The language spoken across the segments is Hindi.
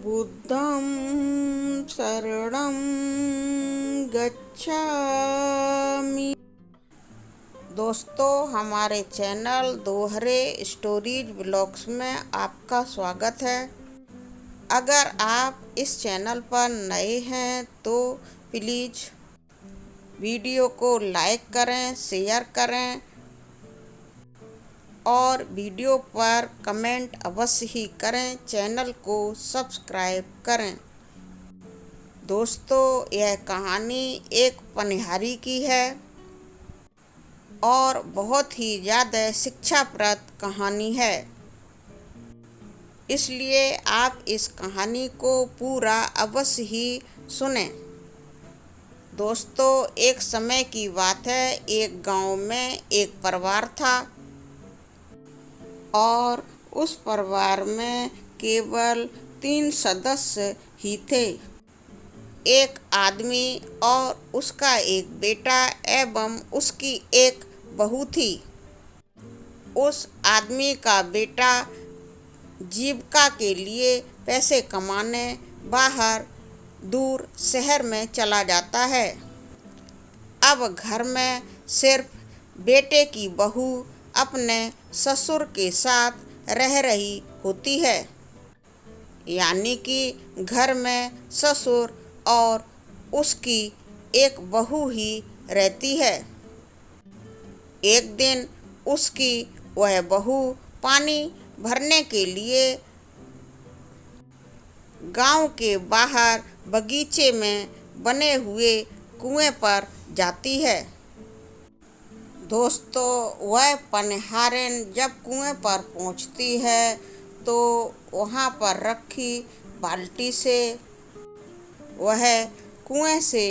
बुद्धं शरणं गच्छामि। दोस्तों, हमारे चैनल दोहरे स्टोरीज ब्लॉग्स में आपका स्वागत है। अगर आप इस चैनल पर नए हैं तो प्लीज़ वीडियो को लाइक करें, शेयर करें और वीडियो पर कमेंट अवश्य ही करें। चैनल को सब्सक्राइब करें। दोस्तों, यह कहानी एक पनिहारी की है और बहुत ही ज़्यादा शिक्षाप्रद कहानी है, इसलिए आप इस कहानी को पूरा अवश्य ही सुनें। दोस्तों, एक समय की बात है। एक गांव में एक परिवार था और उस परिवार में केवल 3 सदस्य ही थे। एक आदमी और उसका एक बेटा एवं उसकी एक बहू थी। उस आदमी का बेटा जीविका के लिए पैसे कमाने बाहर दूर शहर में चला जाता है। अब घर में सिर्फ बेटे की बहू अपने ससुर के साथ रह रही होती है, यानी कि घर में ससुर और उसकी एक बहू ही रहती है। एक दिन उसकी वह बहू पानी भरने के लिए गांव के बाहर बगीचे में बने हुए कुएं पर जाती है। दोस्तों, वह पनिहारिन जब कुएं पर पहुंचती है तो वहां पर रखी बाल्टी से वह कुएं से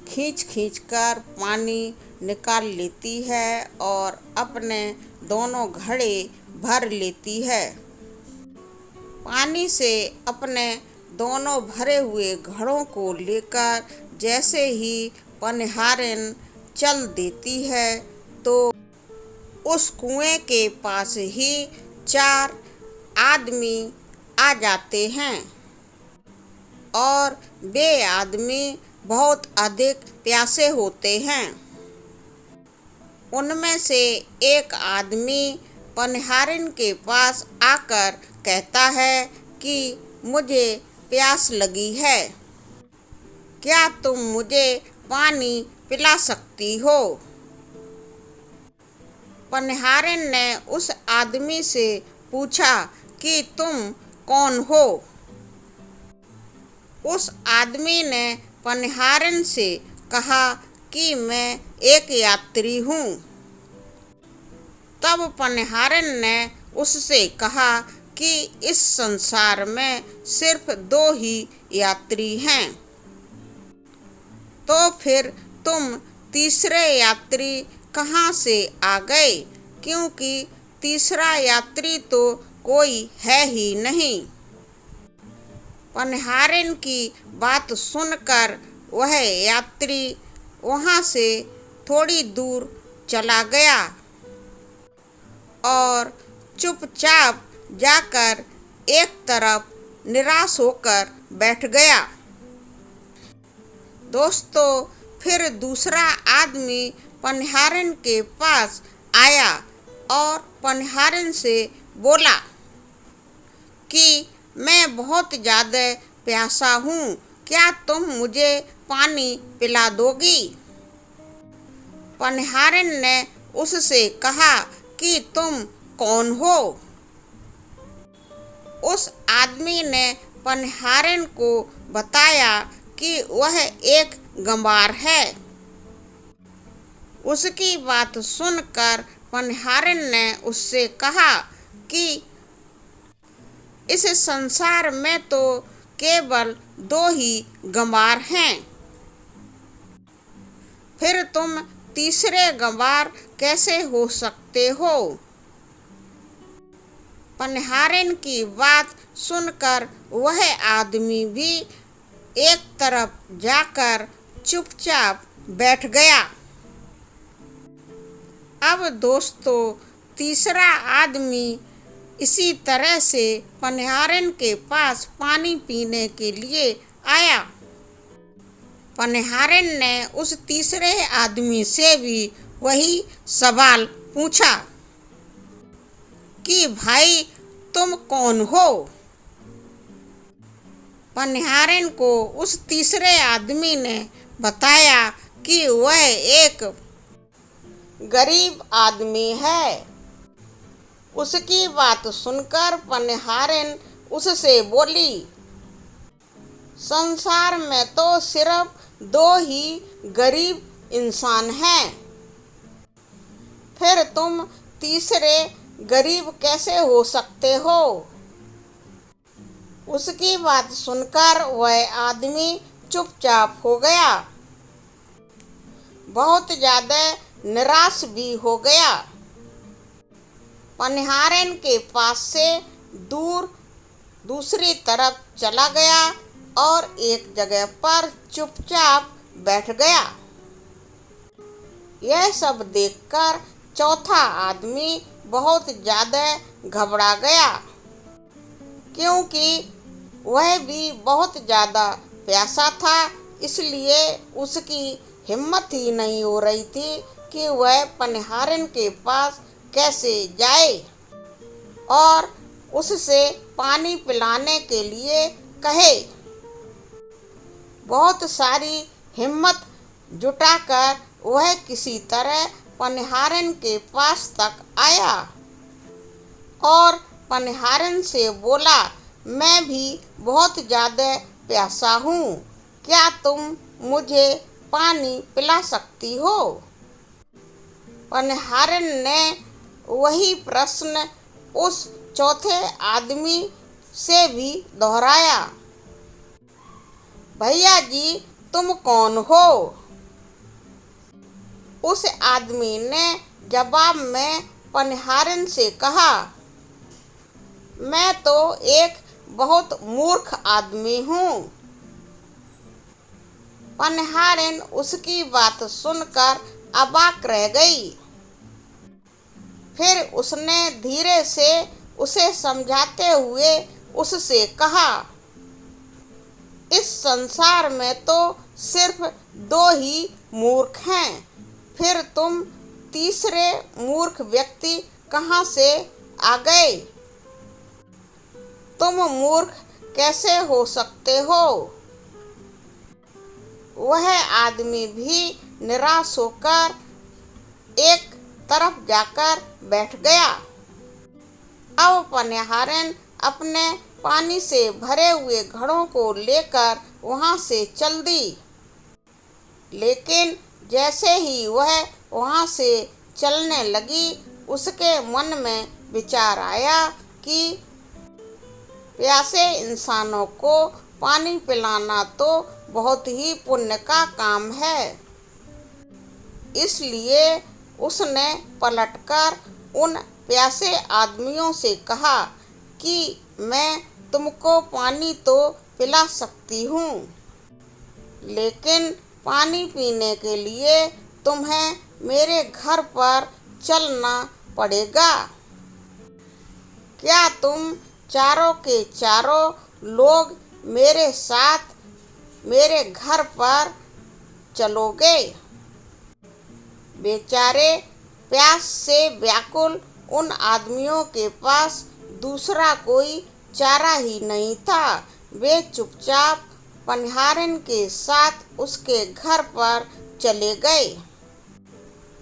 खींच कर पानी निकाल लेती है और अपने दोनों घड़े भर लेती है। पानी से अपने दोनों भरे हुए घड़ों को लेकर जैसे ही पनिहारिन चल देती है तो उस कुएं के पास ही 4 आदमी आ जाते हैं और वे आदमी बहुत अधिक प्यासे होते हैं। उनमें से एक आदमी पनिहारिन के पास आकर कहता है कि मुझे प्यास लगी है, क्या तुम मुझे पानी पिला सकती हो? पनिहारिन ने उस आदमी से पूछा कि तुम कौन हो? उस आदमी ने पनिहारिन से कहा कि मैं एक यात्री हूँ। तब पनिहारिन ने उससे कहा कि इस संसार में सिर्फ 2 ही यात्री हैं, तो फिर तुम तीसरे यात्री कहाँ से आ गए, क्योंकि तीसरा यात्री तो कोई है ही नहीं। पनिहारिन की बात सुनकर वह यात्री वहाँ से थोड़ी दूर चला गया और चुपचाप जाकर एक तरफ निराश होकर बैठ गया। दोस्तों, फिर दूसरा आदमी पनिहारिन के पास आया और पनिहारिन से बोला कि मैं बहुत ज़्यादा प्यासा हूँ, क्या तुम मुझे पानी पिला दोगी? पनिहारिन ने उससे कहा कि तुम कौन हो? उस आदमी ने पनिहारिन को बताया कि वह एक गंवार है। उसकी बात सुनकर पनिहारिन ने उससे कहा कि इस संसार में तो केवल 2 ही गंवार हैं, फिर तुम तीसरे गंवार कैसे हो सकते हो? पनिहारिन की बात सुनकर वह आदमी भी एक तरफ जाकर चुपचाप बैठ गया। अब दोस्तों, तीसरा आदमी इसी तरह से पनिहारन के पास पानी पीने के लिए आया। पनिहारन ने उस तीसरे आदमी से भी वही सवाल पूछा कि भाई तुम कौन हो। पनिहारन को उस तीसरे आदमी ने बताया कि वह एक गरीब आदमी है। उसकी बात सुनकर पनिहारन उससे बोली, संसार में तो सिर्फ दो ही गरीब इंसान हैं, फिर तुम तीसरे गरीब कैसे हो सकते हो। उसकी बात सुनकर वह आदमी चुपचाप हो गया, बहुत ज़्यादा निराश भी हो गया। पनिहारन के पास से दूर दूसरी तरफ चला गया और एक जगह पर चुपचाप बैठ गया। यह सब देखकर चौथा आदमी बहुत ज़्यादा घबरा गया, क्योंकि वह भी बहुत ज़्यादा प्यासा था। इसलिए उसकी हिम्मत ही नहीं हो रही थी कि वह पनिहारन के पास कैसे जाए और उससे पानी पिलाने के लिए कहे। बहुत सारी हिम्मत जुटाकर वह किसी तरह पनिहारन के पास तक आया और पनिहारन से बोला, मैं भी बहुत ज़्यादा प्यासा हूँ, क्या तुम मुझे पानी पिला सकती हो। पनिहारन ने वही प्रश्न उस चौथे आदमी से भी दोहराया, भैया जी तुम कौन हो। उस आदमी ने जवाब में पनिहारन से कहा, मैं तो एक बहुत मूर्ख आदमी हूँ। पनिहारन उसकी बात सुनकर अवाक रह गई। फिर उसने धीरे से उसे समझाते हुए उससे कहा, इस संसार में तो सिर्फ दो ही मूर्ख हैं, फिर तुम तीसरे मूर्ख व्यक्ति कहाँ से आ गए। तुम मूर्ख कैसे हो सकते हो। वह आदमी भी निराश होकर एक तरफ जाकर बैठ गया। अब पनिहारन अपने पानी से भरे हुए घड़ों को लेकर वहाँ से चल दी, लेकिन जैसे ही वह वहाँ से चलने लगी, उसके मन में विचार आया कि प्यासे इंसानों को पानी पिलाना तो बहुत ही पुण्य का काम है। इसलिए उसने पलटकर उन प्यासे आदमियों से कहा कि मैं तुमको पानी तो पिला सकती हूँ, लेकिन पानी पीने के लिए तुम्हें मेरे घर पर चलना पड़ेगा। क्या तुम चारों के चारों लोग मेरे साथ मेरे घर पर चलोगे। बेचारे प्यास से व्याकुल उन आदमियों के पास दूसरा कोई चारा ही नहीं था। वे चुपचाप पनिहारन के साथ उसके घर पर चले गए।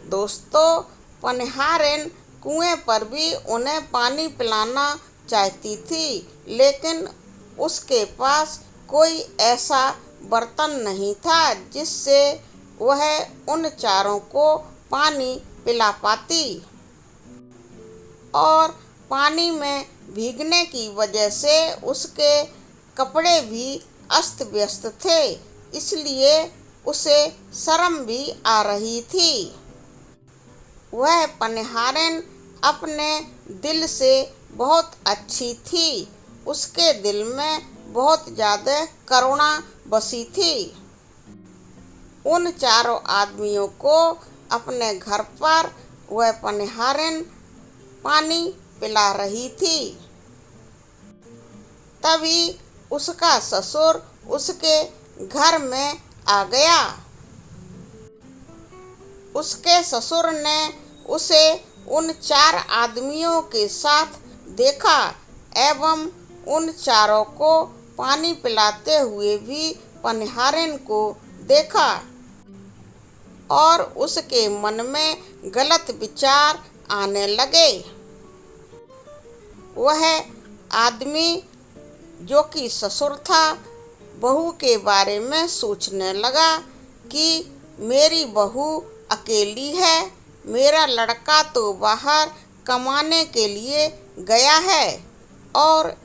दोस्तों, पनिहारन कुएं पर भी उन्हें पानी पिलाना चाहती थी, लेकिन उसके पास कोई ऐसा बर्तन नहीं था जिससे वह उन चारों को पानी पिला पाती। और पानी में भीगने की वजह से उसके कपड़े भी अस्त व्यस्त थे, इसलिए उसे शर्म भी आ रही थी। वह पनिहारन अपने दिल से बहुत अच्छी थी। उसके दिल में बहुत ज़्यादा करुणा बसी थी। उन चारों आदमियों को अपने घर पर वह पनिहारन पानी पिला रही थी। तभी उसका ससुर उसके घर में आ गया। उसके ससुर ने उसे उन 4 आदमियों के साथ देखा एवं उन चारों को पानी पिलाते हुए भी पनिहारिन को देखा और उसके मन में गलत विचार आने लगे। वह आदमी जो कि ससुर था, बहू के बारे में सोचने लगा कि मेरी बहू अकेली है, मेरा लड़का तो बाहर कमाने के लिए गया है और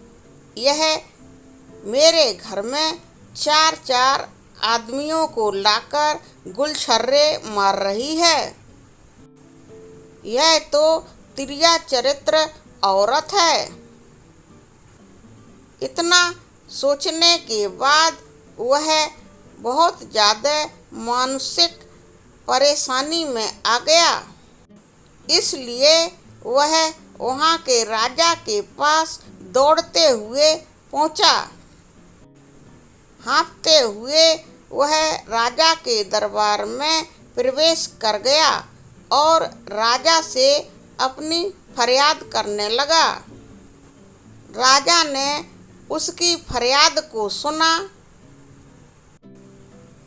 यह मेरे घर में 4 आदमियों को लाकर गुलछर्रे मार रही है। यह तो तिर्या चरित्र औरत है। इतना सोचने के बाद वह बहुत ज़्यादा मानसिक परेशानी में आ गया। इसलिए वह वहाँ के राजा के पास दौड़ते हुए पहुँचा। हाँफते हुए वह राजा के दरबार में प्रवेश कर गया और राजा से अपनी फरियाद करने लगा। राजा ने उसकी फरियाद को सुना।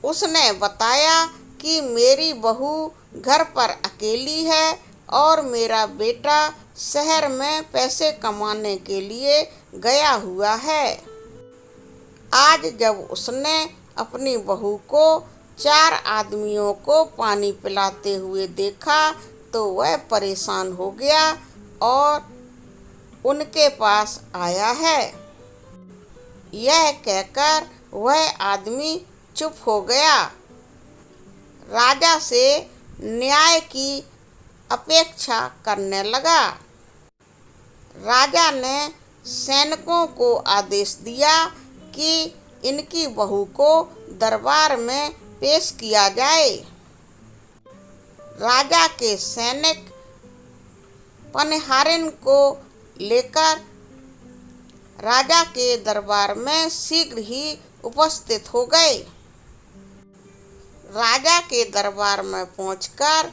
उसने बताया कि मेरी बहू घर पर अकेली है और मेरा बेटा शहर में पैसे कमाने के लिए गया हुआ है। आज जब उसने अपनी बहू को 4 आदमियों को पानी पिलाते हुए देखा तो वह परेशान हो गया और उनके पास आया है। यह कहकर वह आदमी चुप हो गया। राजा से न्याय की अपेक्षा करने लगा। राजा ने सैनिकों को आदेश दिया कि इनकी बहू को दरबार में पेश किया जाए। राजा के सैनिक पनिहारिन को लेकर राजा के दरबार में शीघ्र ही उपस्थित हो गए। राजा के दरबार में पहुंचकर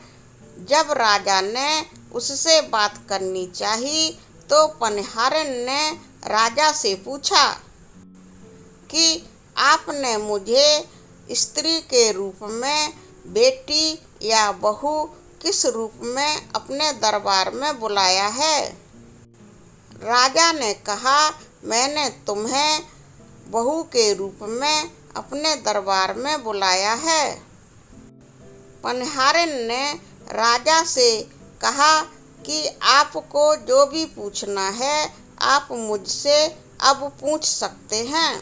जब राजा ने उससे बात करनी चाही तो पनिहारिन ने राजा से पूछा कि आपने मुझे स्त्री के रूप में, बेटी या बहू किस रूप में अपने दरबार में बुलाया है? राजा ने कहा, मैंने तुम्हें बहू के रूप में अपने दरबार में बुलाया है। पनिहारिन ने राजा से कहा कि आपको जो भी पूछना है आप मुझसे अब पूछ सकते हैं।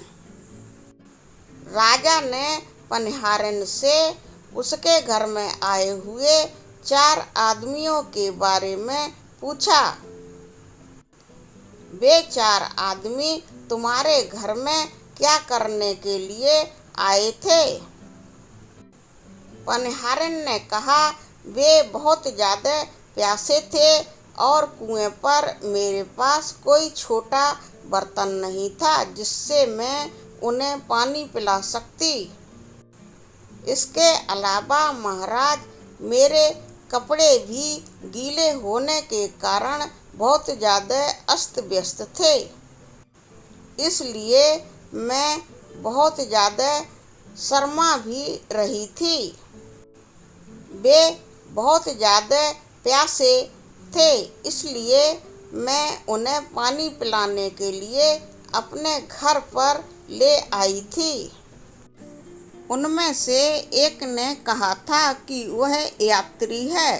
राजा ने पनिहारिन से उसके घर में आए हुए 4 आदमियों के बारे में पूछा। वे 4 आदमी तुम्हारे घर में क्या करने के लिए आए थे? पनिहारिन ने कहा, वे बहुत ज़्यादा प्यासे थे और कुएं पर मेरे पास कोई छोटा बर्तन नहीं था जिससे मैं उन्हें पानी पिला सकती। इसके अलावा महाराज, मेरे कपड़े भी गीले होने के कारण बहुत ज़्यादा अस्त व्यस्त थे, इसलिए मैं बहुत ज़्यादा शर्मा भी रही थी। वे बहुत ज़्यादा प्यासे थे, इसलिए मैं उन्हें पानी पिलाने के लिए अपने घर पर ले आई थी। उनमें से एक ने कहा था कि वह यात्री है,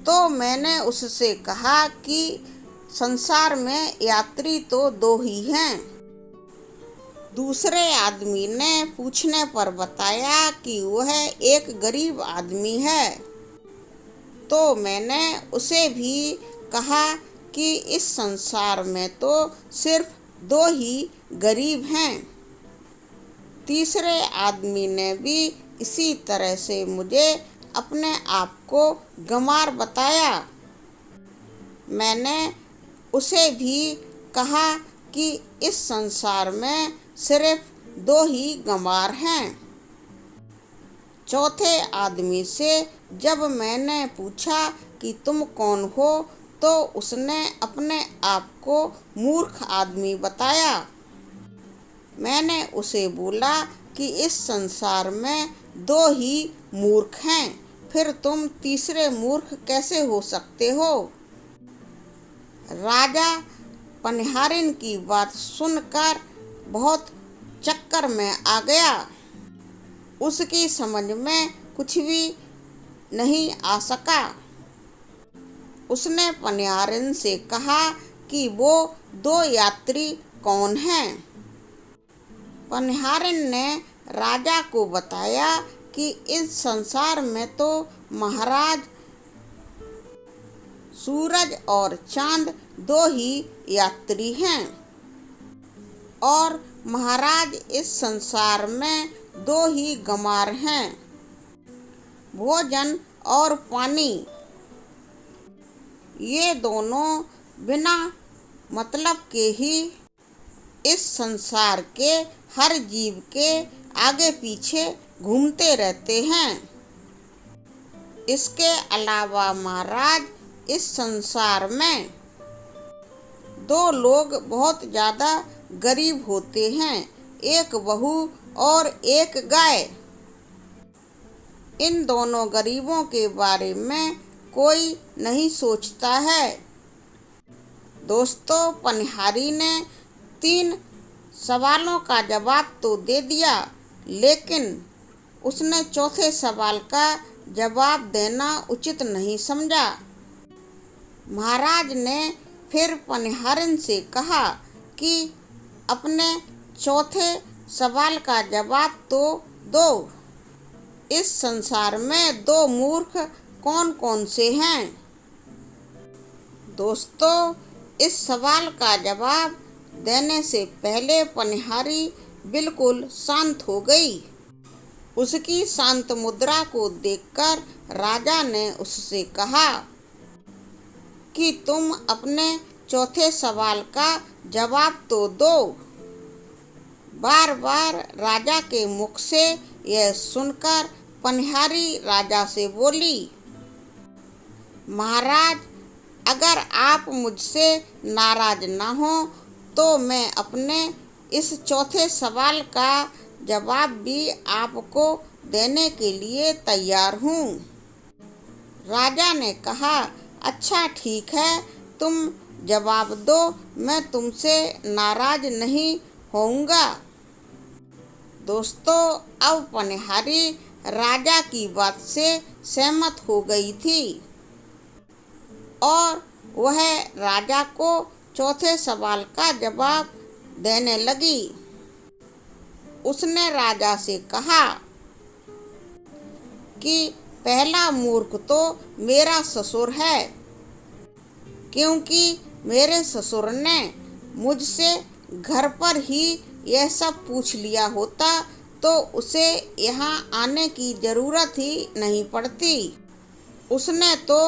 तो मैंने उससे कहा कि संसार में यात्री तो 2 ही हैं। दूसरे आदमी ने पूछने पर बताया कि वह एक गरीब आदमी है, तो मैंने उसे भी कहा कि इस संसार में तो सिर्फ 2 ही गरीब हैं। तीसरे आदमी ने भी इसी तरह से मुझे अपने आप को गंवार बताया। मैंने उसे भी कहा कि इस संसार में सिर्फ 2 ही गंवार हैं। चौथे आदमी से जब मैंने पूछा कि तुम कौन हो, तो उसने अपने आप को मूर्ख आदमी बताया। मैंने उसे बोला कि इस संसार में 2 ही मूर्ख हैं, फिर तुम तीसरे मूर्ख कैसे हो सकते हो। राजा पनिहारिन की बात सुनकर बहुत चक्कर में आ गया। उसकी समझ में कुछ भी नहीं आ सका। उसने पनिहारिन से कहा कि वो 2 यात्री कौन हैं। पनिहारिन ने राजा को बताया कि इस संसार में तो महाराज सूरज और चांद 2 ही यात्री हैं, और महाराज इस संसार में 2 ही गंवार हैं, भोजन और पानी। ये दोनों बिना मतलब के ही इस संसार के हर जीव के आगे पीछे घूमते रहते हैं। इसके अलावा महाराज इस संसार में 2 लोग बहुत ज़्यादा गरीब होते हैं, एक बहू और एक गाय। इन दोनों गरीबों के बारे में कोई नहीं सोचता है। दोस्तों, पनिहारी ने 3 सवालों का जवाब तो दे दिया, लेकिन उसने चौथे सवाल का जवाब देना उचित नहीं समझा। महाराज ने फिर पनिहारिन से कहा कि अपने चौथे सवाल का जवाब तो दो। इस संसार में 2 मूर्ख कौन कौन से हैं। दोस्तों, इस सवाल का जवाब देने से पहले पनिहारी बिल्कुल शांत हो गई। उसकी शांत मुद्रा को देखकर राजा ने उससे कहा कि तुम अपने चौथे सवाल का जवाब तो दो। बार बार राजा के मुख से यह सुनकर पनिहारी राजा से बोली, महाराज, अगर आप मुझसे नाराज ना हो तो मैं अपने इस चौथे सवाल का जवाब भी आपको देने के लिए तैयार हूँ। राजा ने कहा, अच्छा ठीक है, तुम जवाब दो, मैं तुमसे नाराज नहीं होऊंगा। दोस्तों, अब पनिहारी राजा की बात से सहमत हो गई थी और वह राजा को चौथे सवाल का जवाब देने लगी। उसने राजा से कहा कि पहला मूर्ख तो मेरा ससुर है, क्योंकि मेरे ससुर ने मुझसे घर पर ही यह सब पूछ लिया होता तो उसे यहाँ आने की ज़रूरत ही नहीं पड़ती। उसने तो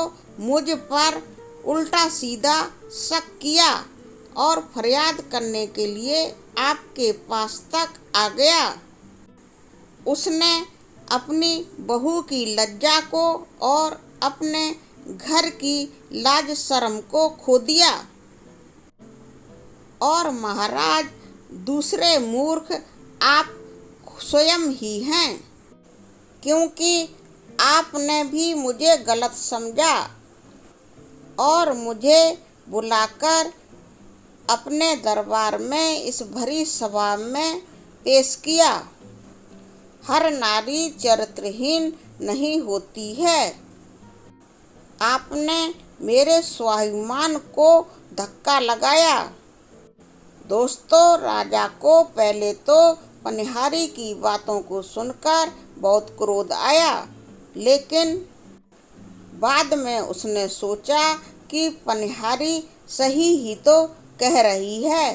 मुझ पर उल्टा सीधा शक किया और फरियाद करने के लिए आपके पास तक आ गया। उसने अपनी बहू की लज्जा को और अपने घर की लाज शर्म को खो दिया। और महाराज, दूसरे मूर्ख आप स्वयं ही हैं, क्योंकि आपने भी मुझे गलत समझा और मुझे बुलाकर अपने दरबार में इस भरी सभा में पेश किया। हर नारी चरित्रहीन नहीं होती है। आपने मेरे स्वाभिमान को धक्का लगाया। दोस्तों, राजा को पहले तो पनिहारी की बातों को सुनकर बहुत क्रोध आया, लेकिन बाद में उसने सोचा कि पनिहारी सही ही तो कह रही है।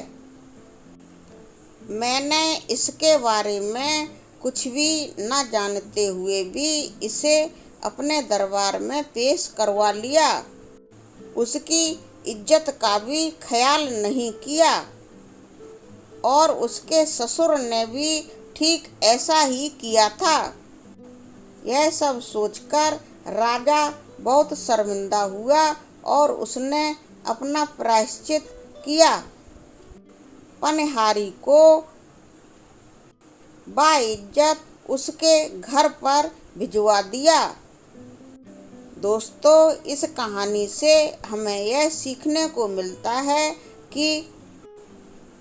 मैंने इसके बारे में कुछ भी न जानते हुए भी इसे अपने दरबार में पेश करवा लिया। उसकी इज्जत का भी ख्याल नहीं किया और उसके ससुर ने भी ठीक ऐसा ही किया था। यह सब सोचकर राजा बहुत शर्मिंदा हुआ और उसने अपना प्रायश्चित किया। पनिहारी को बाइज्जत उसके घर पर भिजवा दिया। दोस्तों, इस कहानी से हमें यह सीखने को मिलता है कि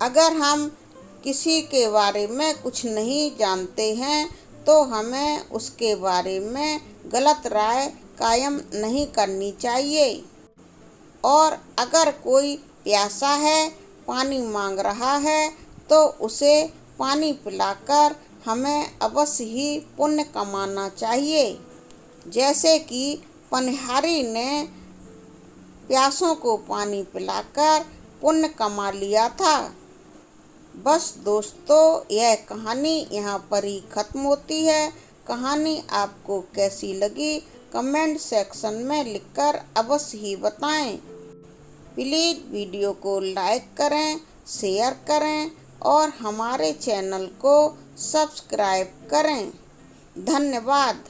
अगर हम किसी के बारे में कुछ नहीं जानते हैं तो हमें उसके बारे में गलत राय कायम नहीं करनी चाहिए। और अगर कोई प्यासा है, पानी मांग रहा है, तो उसे पानी पिलाकर हमें अवश्य ही पुण्य कमाना चाहिए, जैसे कि पनिहारी ने प्यासों को पानी पिलाकर पुण्य कमा लिया था। बस दोस्तों, यह कहानी यहाँ पर ही खत्म होती है। कहानी आपको कैसी लगी कमेंट सेक्शन में लिखकर अवश्य ही बताएं। प्लीज़ वीडियो को लाइक करें, शेयर करें और हमारे चैनल को सब्सक्राइब करें। धन्यवाद।